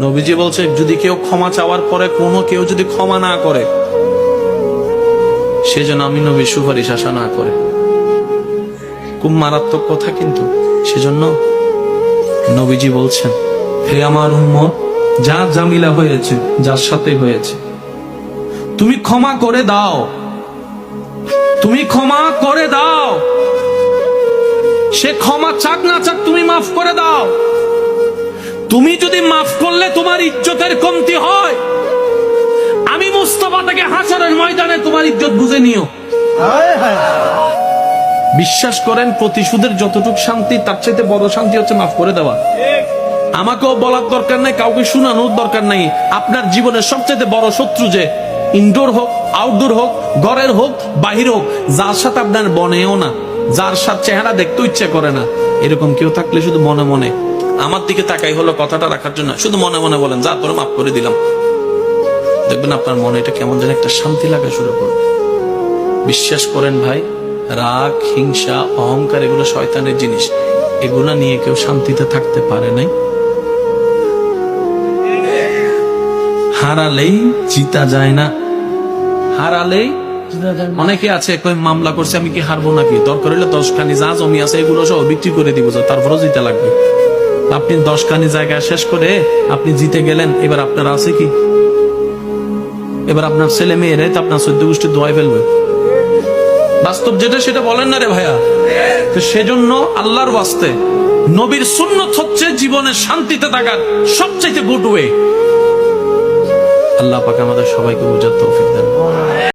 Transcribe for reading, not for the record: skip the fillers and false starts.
নবীজি বলছে যদি কেউ ক্ষমা চাওয়ার পরে কোনো কেউ যদি ক্ষমা না করে, সেজন্য আমি নবীর সুপারিশ আশা না করে। খুব মারাত্মক কথা কিন্তু। সেজন্য নবীজি বলছেন, হে আমার উম্মত, যা জামিলা হয়েছে, যার সাথে হয়েছে, তুমি ক্ষমা করে দাও, তুমি ক্ষমা করে দাও। সে ক্ষমা চাক না চাক, তুমি মাফ করে দাও। তুমি যদি মাফ করলে তোমার ইজ্জতের কমতি হয়, আমি মুস্তাফা থেকে হাসরের ময়দানে তোমার ইজ্জত বুঝে নিও। বিশ্বাস করেন, প্রতিশোধের যতটুকু শান্তি, তার চাইতে বড় শান্তি হচ্ছে মাফ করে দেওয়া। আমাকেও বলার দরকার নাই, কাউকে শোনানোর দরকার নাই। আপনার জীবনের সবচেয়ে বড় শত্রু যে ইনডোর হোক, আউটডোর হোক, ঘরের হোক, বাহির হোক, যার সাথে আপনার বনেও না, যার সাথে চেহারা দেখতে ইচ্ছে করে না, এরকম কেউ থাকলে শুধু মনে মনে আমার দিকে তাকাই হলো কথাটা রাখার জন্য, শুধু মনে মনে বলেন, যা তোরে মাফ করে দিলাম। দেখবেন আপনার মনে এটা কেমন যেন একটা শান্তি লাগা শুরু করবে। বিশ্বাস করেন ভাই, রাগ, হিংসা, অহংকার এগুলো শয়তানের জিনিস। এগুলা নিয়ে কেউ শান্তিতে থাকতে পারে নাই। হারালেই জিতা যায় না, হারালেই অনেকে আছে কই মামলা করছে, আমি কি হারবো নাকি? দরকার হলে 10 খানি যা জমি আছে এগুলো সব বিক্রি করে দিব, তারপরও জিতে লাগবে। আপনি 10 খানি জায়গা শেষ করে আপনি জিতে গেলেন, এবার আপনার আছে কি? এবার আপনার ছেলে মেয়েরাই তো আপনার 14 গোষ্ঠী দোয়াই ফেলবে। বাস্তব যেটা সেটা বলেন না রে ভাইয়া। তো সেজন্য আল্লাহর ওয়াস্তে নবীর সুন্নত হচ্ছে জীবনের শান্তিতে থাকার সবচেয়ে গুড ওয়ে। আল্লাহ পাক আমাদের সবাইকে বুঝার তৌফিক দেন।